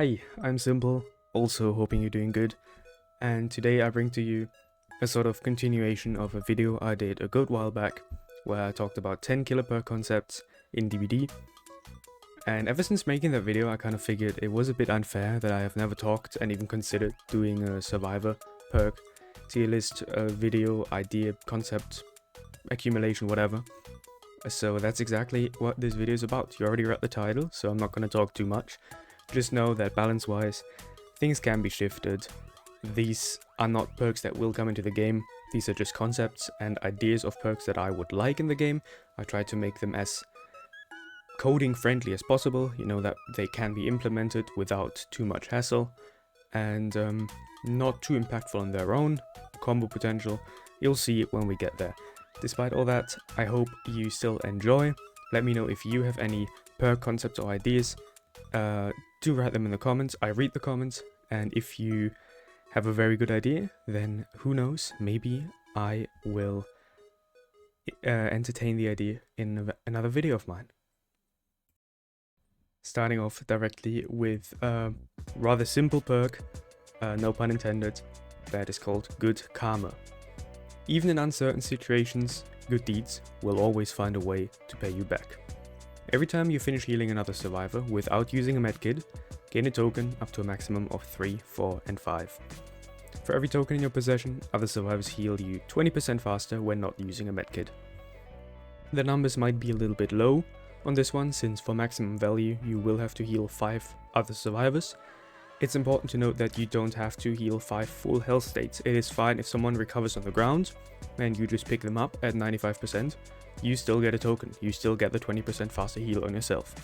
Hi, I'm Simple, also hoping you're doing good, and today I bring to you a sort of continuation of a video I did a good while back, where I talked about 10 killer perk concepts in DBD, and ever since making that video I kind of figured it was a bit unfair that I have never talked and even considered doing a survivor perk tier list video, idea, concept, accumulation, whatever. So that's exactly what this video is about. You already read the title, so I'm not going to talk too much. Just know that balance-wise, things can be shifted. These are not perks that will come into the game. These are just concepts and ideas of perks that I would like in the game. I try to make them as coding friendly as possible, you know, that they can be implemented without too much hassle and not too impactful on their own combo potential. You'll see it when we get there. Despite all that, I hope you still enjoy. Let me know if you have any perk concepts or ideas. Do write them in the comments. I read the comments, and if you have a very good idea, then who knows, maybe I will entertain the idea in another video of mine. Starting off directly with a rather simple perk, no pun intended, that is called Good Karma. Even in uncertain situations, good deeds will always find a way to pay you back. Every time you finish healing another survivor without using a medkit, gain a token up to a maximum of 3, 4, and 5. For every token in your possession, other survivors heal you 20% faster when not using a medkit. The numbers might be a little bit low on this one, since for maximum value you will have to heal 5 other survivors. It's important to note that you don't have to heal 5 full health states. It is fine if someone recovers on the ground and you just pick them up at 95%. You still get a token, you still get the 20% faster heal on yourself.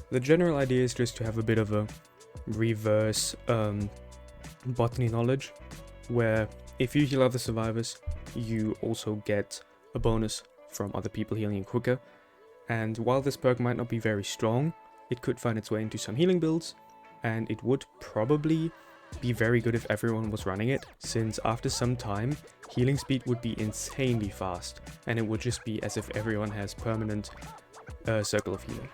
The general idea is just to have a bit of a reverse botany knowledge, where if you heal other survivors, you also get a bonus from other people healing you quicker. And while this perk might not be very strong, it could find its way into some healing builds, and it would probably be very good if everyone was running it, since after some time, healing speed would be insanely fast, and it would just be as if everyone has permanent circle of healing.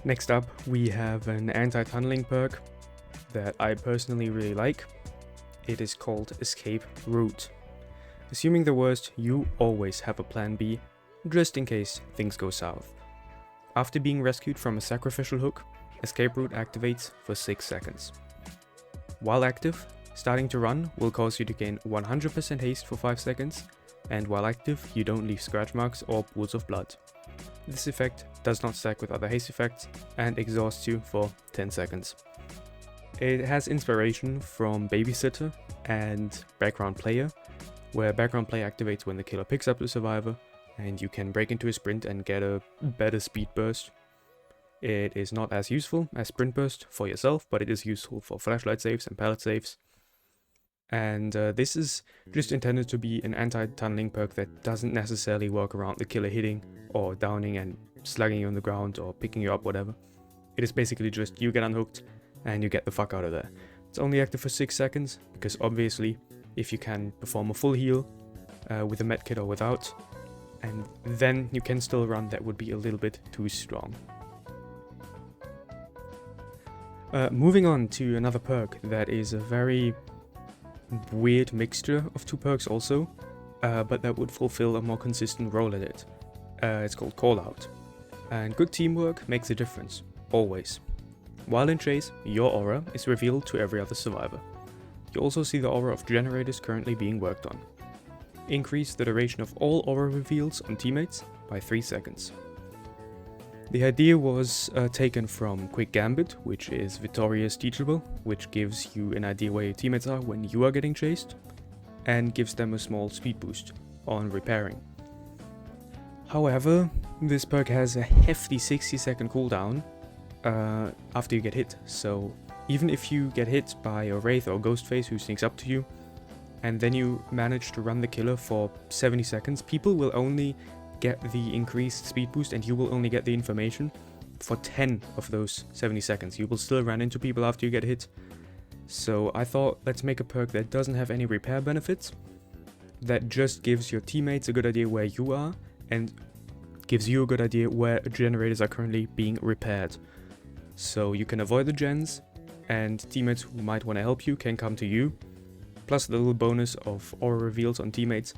Next up, we have an anti-tunneling perk that I personally really like. It is called Escape Route. Assuming the worst, you always have a plan B, just in case things go south. After being rescued from a sacrificial hook, Escape Route activates for 6 seconds. While active, starting to run will cause you to gain 100% haste for 5 seconds, and while active, you don't leave scratch marks or pools of blood. This effect does not stack with other haste effects and exhausts you for 10 seconds. It has inspiration from Babysitter and Background Player, where Background Player activates when the killer picks up the survivor, and you can break into a sprint and get a better speed burst. It is not as useful as sprint burst for yourself, but it is useful for flashlight saves and pallet saves. And this is just intended to be an anti-tunneling perk that doesn't necessarily work around the killer hitting or downing and slugging you on the ground or picking you up, whatever. It is basically just you get unhooked and you get the fuck out of there. It's only active for 6 seconds, because obviously if you can perform a full heal with a medkit or without, and then you can still run, that would be a little bit too strong. Moving on to another perk that is a very weird mixture of 2 perks also, but that would fulfill a more consistent role in it. It's called Callout. And good teamwork makes a difference, always. While in chase, your aura is revealed to every other survivor. You also see the aura of generators currently being worked on. Increase the duration of all aura reveals on teammates by 3 seconds. The idea was taken from Quick Gambit, which is Vittoria's Teachable, which gives you an idea where your teammates are when you are getting chased, and gives them a small speed boost on repairing. However, this perk has a hefty 60-second cooldown after you get hit, so even if you get hit by a Wraith or Ghostface who sneaks up to you, and then you manage to run the killer for 70 seconds, people will only get the increased speed boost and you will only get the information for 10 of those 70 seconds. You will still run into people after you get hit. So I thought, let's make a perk that doesn't have any repair benefits, that just gives your teammates a good idea where you are and gives you a good idea where generators are currently being repaired. so you can avoid the gens, and teammates who might want to help you can come to you. Plus the little bonus of aura reveals on teammates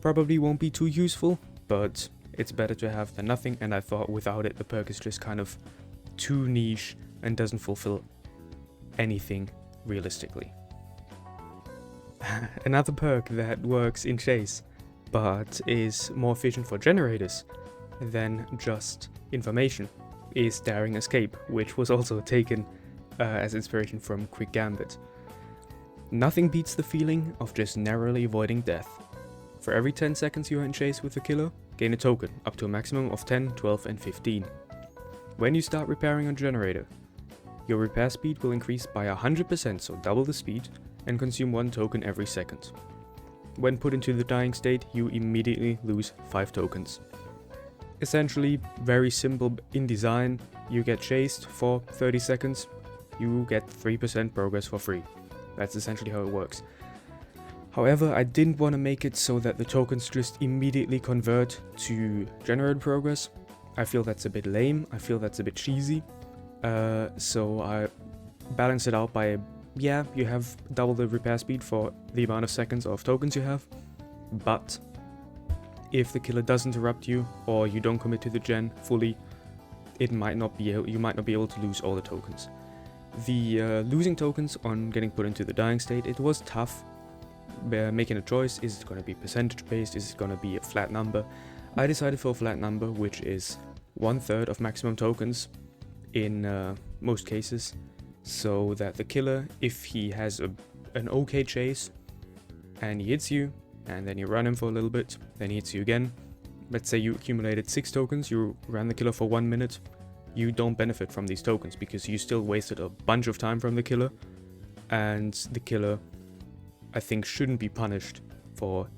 probably won't be too useful, but it's better to have than nothing, and I thought without it the perk is just kind of too niche and doesn't fulfill anything realistically. Another perk that works in chase, but is more efficient for generators than just information, is Daring Escape, which was also taken as inspiration from Quick Gambit. Nothing beats the feeling of just narrowly avoiding death. For every 10 seconds you are in chase with the killer, gain a token, up to a maximum of 10, 12 and 15. When you start repairing a generator, your repair speed will increase by 100%, so double the speed, and consume 1 token every second. When put into the dying state, you immediately lose 5 tokens. Essentially, very simple in design. You get chased for 30 seconds, you get 3% progress for free. That's essentially how it works. However, I didn't want to make it so that the tokens just immediately convert to generated progress. I feel that's a bit lame, I feel that's a bit cheesy. So I balanced it out by, yeah, you have double the repair speed for the amount of seconds of tokens you have, but if the killer does interrupt you or you don't commit to the gen fully, you might not be able to lose all the tokens. The losing tokens on getting put into the dying state, it was tough. Making a choice, is it going to be percentage based, is it going to be a flat number? I decided for a flat number, which is 1/3 of maximum tokens in most cases, so that the killer, if he has an okay chase and he hits you and then you run him for a little bit, then he hits you again, let's say you accumulated 6 tokens, you ran the killer for 1 minute, you don't benefit from these tokens because you still wasted a bunch of time from the killer, and the killer, I think, shouldn't be punished for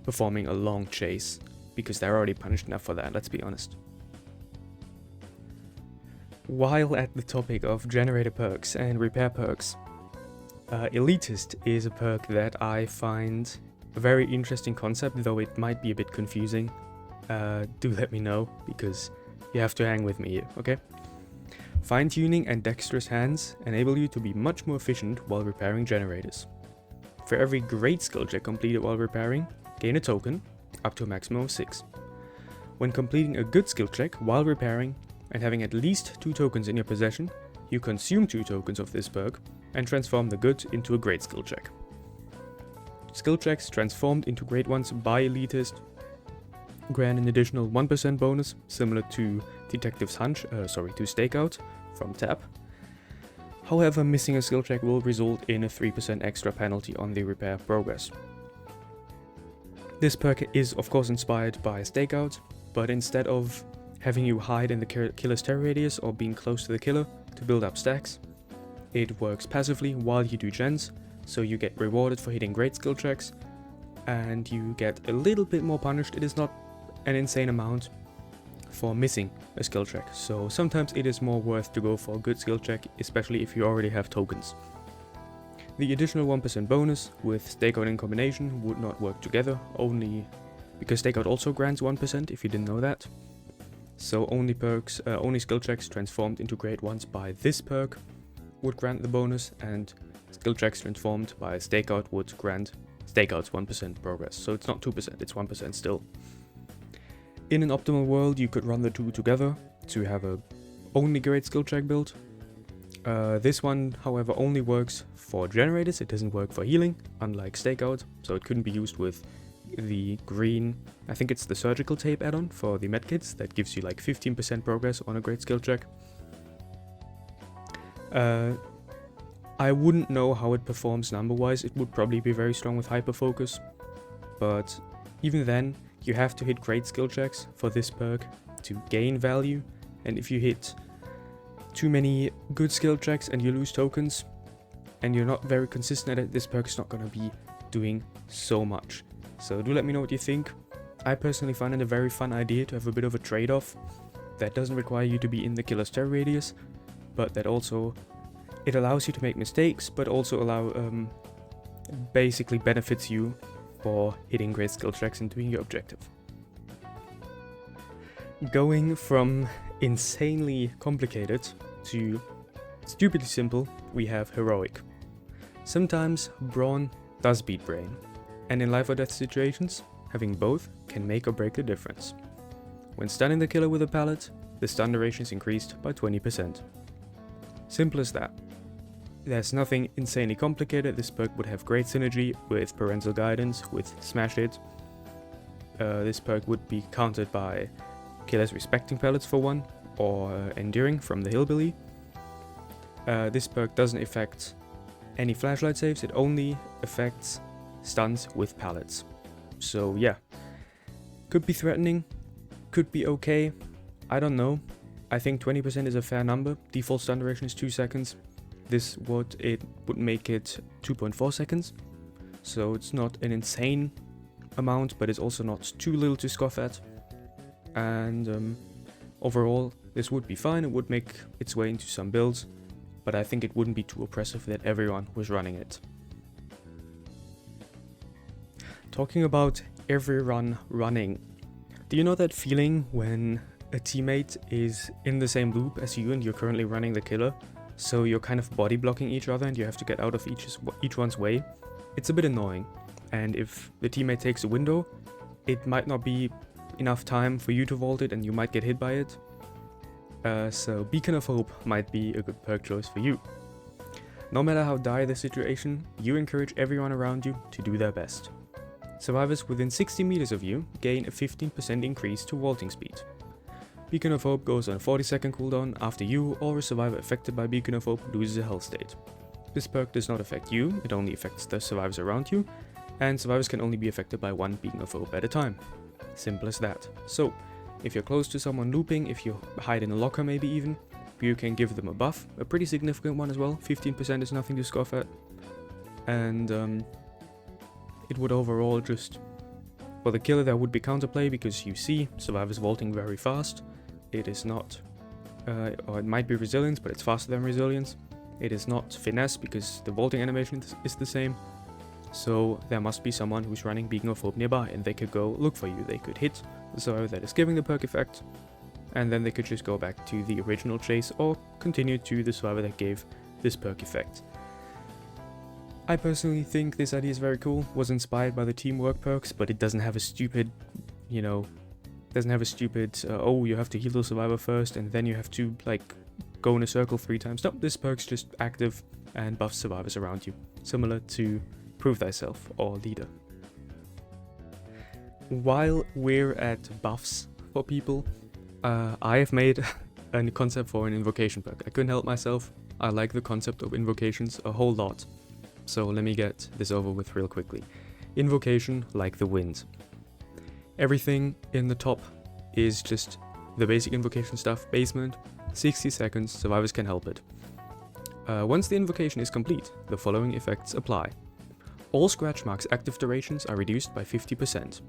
performing a long chase because they're already punished enough for that, let's be honest. While at the topic of generator perks and repair perks, Elitist is a perk that I find a very interesting concept, though it might be a bit confusing. Do let me know, because you have to hang with me here, okay? Fine-tuning and dexterous hands enable you to be much more efficient while repairing generators. For every great skill check completed while repairing, gain a token, up to a maximum of 6. When completing a good skill check while repairing, and having at least 2 tokens in your possession, you consume 2 tokens of this perk and transform the good into a great skill check. Skill checks transformed into great ones by Elitist grant an additional 1% bonus, similar to Detective's Hunch, to Stakeout from Tap. However, missing a skill check will result in a 3% extra penalty on the repair progress. This perk is of course inspired by Stakeout, but instead of having you hide in the killer's terror radius or being close to the killer to build up stacks, it works passively while you do gens, so you get rewarded for hitting great skill checks, and you get a little bit more punished. It is not an insane amount for missing a skill check, so sometimes it is more worth to go for a good skill check, especially if you already have tokens. The additional 1% bonus with Stakeout in combination would not work together, only because Stakeout also grants 1% if you didn't know that. So only skill checks transformed into great ones by this perk would grant the bonus, and skill checks transformed by Stakeout would grant Stakeout's 1% progress. So it's not 2%, it's 1% still. In an optimal world, you could run the two together to have a only great skill check build. This one, however, only works for generators, it doesn't work for healing, unlike Stakeout, so it couldn't be used with the green, I think it's the surgical tape add-on for the medkits that gives you like 15% progress on a great skill check. I wouldn't know how it performs number-wise, it would probably be very strong with hyperfocus, but even then, you have to hit great skill checks for this perk to gain value, and if you hit too many good skill checks and you lose tokens, and you're not very consistent at it, this perk is not going to be doing so much. So do let me know what you think. I personally find it a very fun idea to have a bit of a trade-off that doesn't require you to be in the killer's terror radius, but that also, it allows you to make mistakes, but also basically benefits you for hitting great skill checks and doing your objective. Going from insanely complicated to Stupidly simple, we have Heroic. Sometimes Brawn does beat Brain, and in life or death situations, having both can make or break the difference. When stunning the killer with a pallet, the stun duration is increased by 20%. Simple as that. There's nothing insanely complicated. This perk would have great synergy with Parental Guidance, with Smash It. This perk would be countered by Killers Respecting Pellets for one, or Enduring from the Hillbilly. This perk doesn't affect any flashlight saves, it only affects stuns with pallets. So yeah, could be threatening, could be okay, I don't know. I think 20% is a fair number. Default stun duration is 2 seconds. This would make it 2.4 seconds. So it's not an insane amount, but it's also not too little to scoff at. And overall, this would be fine. It would make its way into some builds, but I think it wouldn't be too oppressive that everyone was running it. Talking about everyone running, do you know that feeling when a teammate is in the same loop as you and you're currently running the killer? So you're kind of body blocking each other and you have to get out of each one's way. It's a bit annoying, and if the teammate takes a window, it might not be enough time for you to vault it and you might get hit by it. So Beacon of Hope might be a good perk choice for you. No matter how dire the situation, you encourage everyone around you to do their best. Survivors within 60 meters of you gain a 15% increase to vaulting speed. Beacon of Hope goes on a 40-second cooldown after you or a survivor affected by Beacon of Hope loses a health state. This perk does not affect you, it only affects the survivors around you, and survivors can only be affected by one Beacon of Hope at a time. Simple as that. So, if you're close to someone looping, if you hide in a locker maybe even, you can give them a buff, a pretty significant one as well. 15% is nothing to scoff at. And it would overall just... For the killer there would be counterplay, because you see survivors vaulting very fast. It is not, or it might be resilience, but it's faster than resilience. It is not finesse, because the vaulting animation is the same. So there must be someone who's running Beacon of Hope nearby, and they could go look for you. They could hit the survivor that is giving the perk effect, and then they could just go back to the original chase, or continue to the survivor that gave this perk effect. I personally think this idea is very cool, was inspired by the teamwork perks, but it doesn't have a stupid, oh, you have to heal the survivor first and then you have to, go in a circle 3 times. No, this perk's just active and buffs survivors around you, similar to Prove Thyself or Leader. While we're at buffs for people, I have made a concept for an invocation perk. I couldn't help myself, I like the concept of invocations a whole lot. So let me get this over with real quickly. Invocation like the wind. Everything in the top is just the basic invocation stuff. Basement, 60 seconds, survivors can help it. Once the invocation is complete, the following effects apply. All scratch marks active durations are reduced by 50%.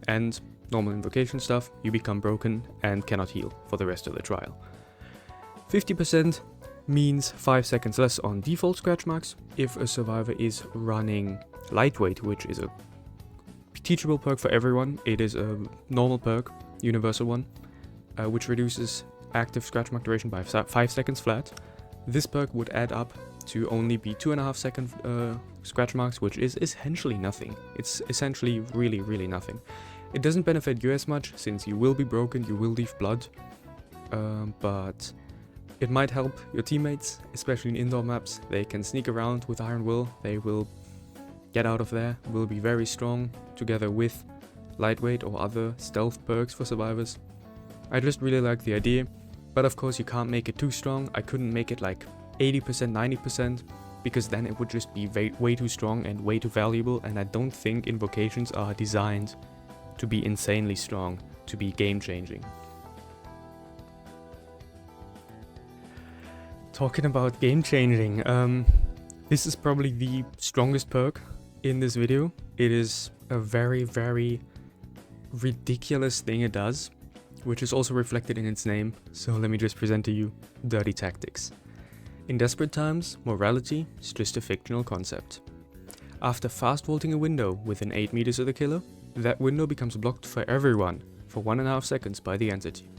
And normal invocation stuff, you become broken and cannot heal for the rest of the trial. 50% means 5 seconds less on default scratch marks if a survivor is running lightweight, which is a teachable perk for everyone. It is a normal perk, universal one, which reduces active scratch mark duration by 5 seconds flat. This perk would add up to only be 2.5 second scratch marks, which is essentially nothing. It's essentially really nothing. It doesn't benefit you as much, since you will be broken, you will leave blood, but it might help your teammates, especially in indoor maps. They can sneak around with Iron Will, they will get out of there, will be very strong, together with lightweight or other stealth perks for survivors. I just really like the idea, but of course you can't make it too strong. I couldn't make it like 80%, 90%, because then it would just be way too strong and way too valuable, and I don't think invocations are designed to be insanely strong, to be game-changing. Talking about game-changing, this is probably the strongest perk in this video. It is a very ridiculous thing it does, which is also reflected in its name, so let me just present to you Dirty Tactics. In desperate times, morality is just a fictional concept. After fast vaulting a window within 8 meters of the killer, that window becomes blocked for everyone for 1.5 seconds by the entity.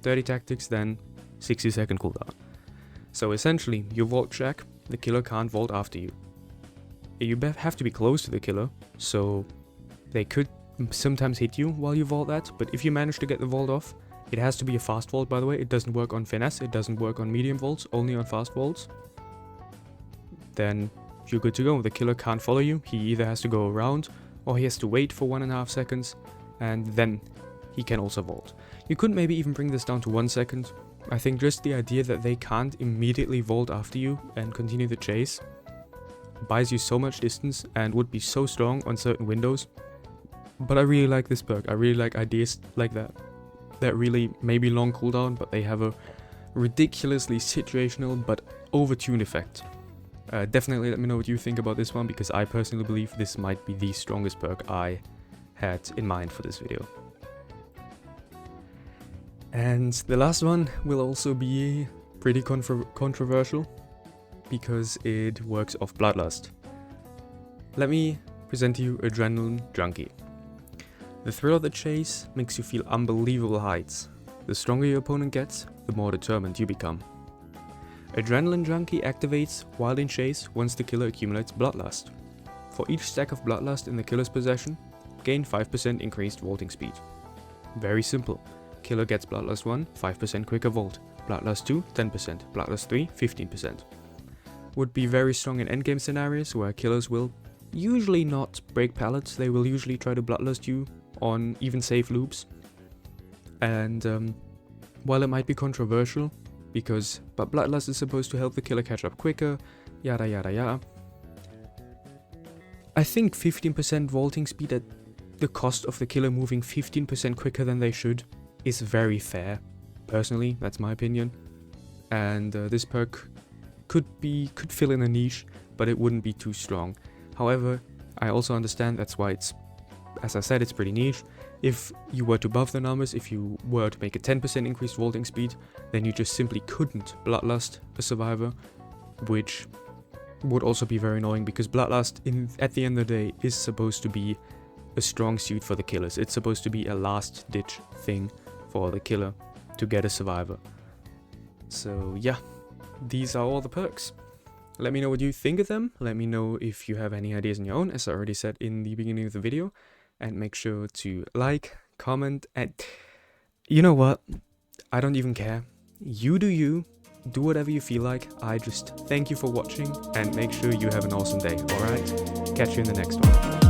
Dirty Tactics then, 60-second cooldown. So essentially, you vault check, the killer can't vault after you. You have to be close to the killer, so they could sometimes hit you while you vault that, but if you manage to get the vault off, it has to be a fast vault, by the way. It doesn't work on finesse, it doesn't work on medium vaults, only on fast vaults. Then you're good to go. The killer can't follow you, he either has to go around or he has to wait for 1.5 seconds, and then he can also vault. You could maybe even bring this down to 1 second. I think just the idea that they can't immediately vault after you and continue the chase buys you so much distance and would be so strong on certain windows. But I really like this perk. I really like ideas like that. That really maybe long cooldown, but they have a ridiculously situational but overtuned effect. Definitely let me know what you think about this one, because I personally believe this might be the strongest perk I had in mind for this video. And the last one will also be pretty controversial, because it works off Bloodlust. Let me present to you Adrenaline Junkie. The thrill of the chase makes you feel unbelievable heights. The stronger your opponent gets, the more determined you become. Adrenaline Junkie activates while in chase once the killer accumulates Bloodlust. For each stack of Bloodlust in the killer's possession, gain 5% increased vaulting speed. Very simple. Killer gets Bloodlust 1, 5% quicker vault. Bloodlust 2, 10%. Bloodlust 3, 15%. Would be very strong in endgame scenarios where killers will usually not break pallets, they will usually try to Bloodlust you on even safe loops. And while it might be controversial, but Bloodlust is supposed to help the killer catch up quicker, yada yada yada. I think 15% vaulting speed at the cost of the killer moving 15% quicker than they should is very fair. Personally, that's my opinion. And this perk could fill in a niche, but it wouldn't be too strong. However, I also understand that's why it's, as I said, it's pretty niche. If you were to buff the numbers, if you were to make a 10% increased vaulting speed, then you just simply couldn't Bloodlust a survivor, which would also be very annoying, because Bloodlust at the end of the day is supposed to be a strong suit for the killers. It's supposed to be a last ditch thing for the killer to get a survivor. So yeah, these are all the perks. Let me know what you think of them. Let me know if you have any ideas on your own, as I already said in the beginning of the video. And make sure to like, comment, and you know what? I don't even care. You do you. Do whatever you feel like. I just thank you for watching and make sure you have an awesome day, alright? Catch you in the next one.